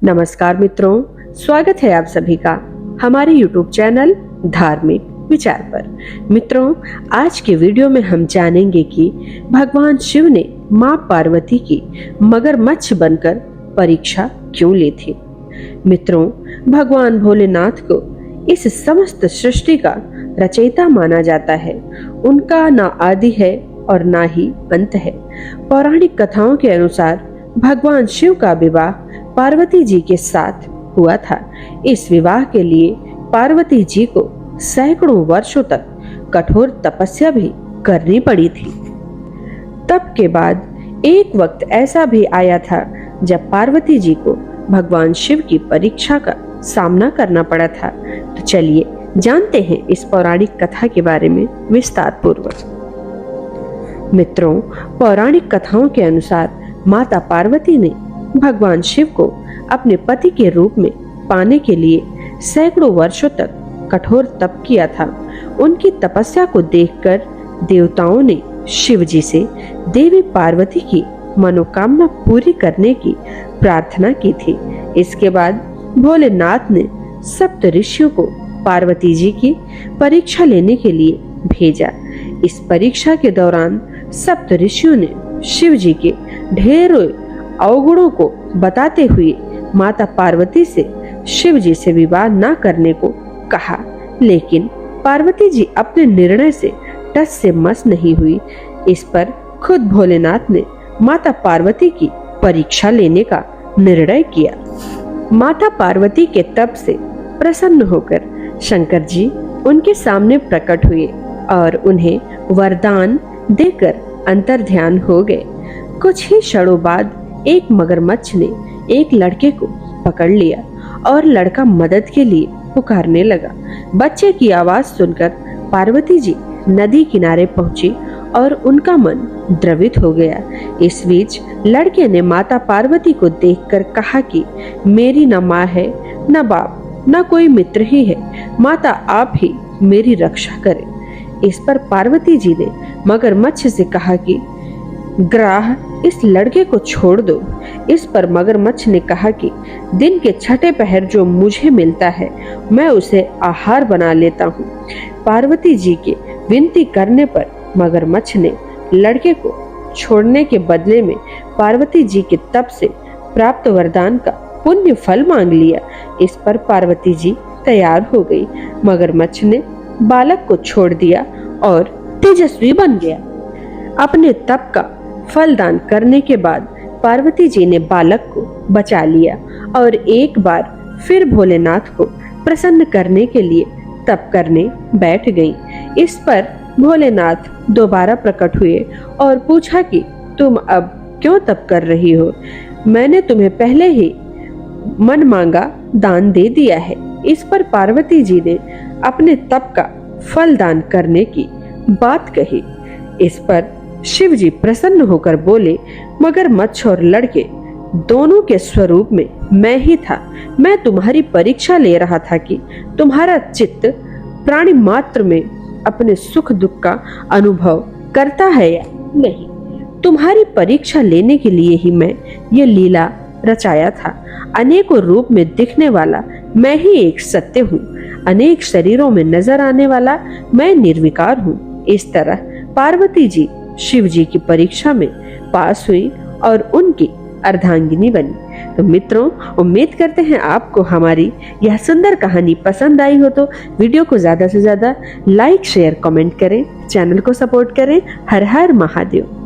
नमस्कार मित्रों, स्वागत है आप सभी का हमारे YouTube चैनल धार्मिक विचार पर। मित्रों, आज के वीडियो में हम जानेंगे कि भगवान शिव ने मां पार्वती की मगरमच्छ बनकर परीक्षा क्यों ली थी। मित्रों, भगवान भोलेनाथ को इस समस्त सृष्टि का रचयिता माना जाता है। उनका ना आदि है और ना ही अंत है। पौराणिक कथाओं के अनुसार भगवान शिव का विवाह पार्वती जी के साथ हुआ था। इस विवाह के लिए पार्वती जी को सैकड़ों वर्षों तक कठोर तपस्या भी करनी पड़ी थी। तब के बाद एक वक्त ऐसा भी आया था जब पार्वती जी को भगवान शिव की परीक्षा का सामना करना पड़ा था। तो चलिए जानते हैं इस पौराणिक कथा के बारे में विस्तार पूर्वक। मित्रों, पौराणिक कथाओं के अनुसार माता पार्वती ने भगवान शिव को अपने पति के रूप में पाने के लिए सैकड़ों वर्षों तक कठोर तप किया था। उनकी तपस्या को देखकर देवताओं ने शिव जी से देवी पार्वती की मनोकामना पूरी करने की प्रार्थना की थी। इसके बाद भोलेनाथ ने सप्त ऋषियों को पार्वती जी की परीक्षा लेने के लिए भेजा। इस परीक्षा के दौरान सप्त ऋषियों ने शिव जी के ढेरों अवगुणों को बताते हुए माता पार्वती से शिव जी से विवाह न करने को कहा, लेकिन पार्वती जी अपने निर्णय से टस से मस नहीं हुई। इस पर खुद भोलेनाथ ने माता पार्वती की परीक्षा लेने का निर्णय किया। माता पार्वती के तप से प्रसन्न होकर शंकर जी उनके सामने प्रकट हुए और उन्हें वरदान देकर अंतर्ध्यान हो गए। कुछ ही क्षणों बाद एक मगरमच्छ ने एक लड़के को पकड़ लिया और लड़का मदद के लिए पुकारने लगा। बच्चे की आवाज सुनकर पार्वती जी नदी किनारे पहुंची और उनका मन द्रवित हो गया। इस बीच लड़के ने माता पार्वती को देखकर कहा कि मेरी न माँ है, न बाप, न कोई मित्र ही है। माता आप ही मेरी रक्षा करें। इस पर पार्वती जी ने मगरमच्छ से कहा कि ग्राह, इस लड़के को छोड़ दो। इस पर मगरमच्छ ने कहा कि दिन के छठे पहर जो मुझे मिलता है मैं उसे आहार बना लेता हूँ। पार्वती जी के विनती करने पर मगरमच्छ ने लड़के को छोड़ने के बदले में पार्वती जी के तप से प्राप्त वरदान का पुण्य फल मांग लिया। इस पर पार्वती जी तैयार हो गई। मगरमच्छ ने बालक को छोड़ दिया और तेजस्वी बन गया। अपने तप का फलदान करने के बाद पार्वती जी ने बालक को बचा लिया और एक बार फिर भोलेनाथ को प्रसन्न करने के लिए तप करने बैठ गई। इस पर भोलेनाथ दोबारा प्रकट हुए और पूछा कि तुम अब क्यों तप कर रही हो? मैंने तुम्हें पहले ही मन मांगा दान दे दिया है। इस पर पार्वती जी ने अपने तप का फलदान करने की बात कही। इस पर शिव जी प्रसन्न होकर बोले, मगरमच्छ और लड़के दोनों के स्वरूप में मैं ही था। मैं तुम्हारी परीक्षा ले रहा था कि तुम्हारा चित्त प्राणी मात्र में अपने सुख दुख का अनुभव करता है या नहीं। तुम्हारी परीक्षा लेने के लिए ही मैं ये लीला रचाया था। अनेकों रूप में दिखने वाला मैं ही एक सत्य हूँ। अनेक शरीरों में नजर आने वाला मैं निर्विकार हूँ। इस तरह पार्वती जी शिव जी की परीक्षा में पास हुई और उनकी अर्धांगिनी बनी। तो मित्रों, उम्मीद करते हैं आपको हमारी यह सुंदर कहानी पसंद आई हो। तो वीडियो को ज्यादा से ज्यादा लाइक, शेयर, कमेंट करें। चैनल को सपोर्ट करें। हर हर महादेव।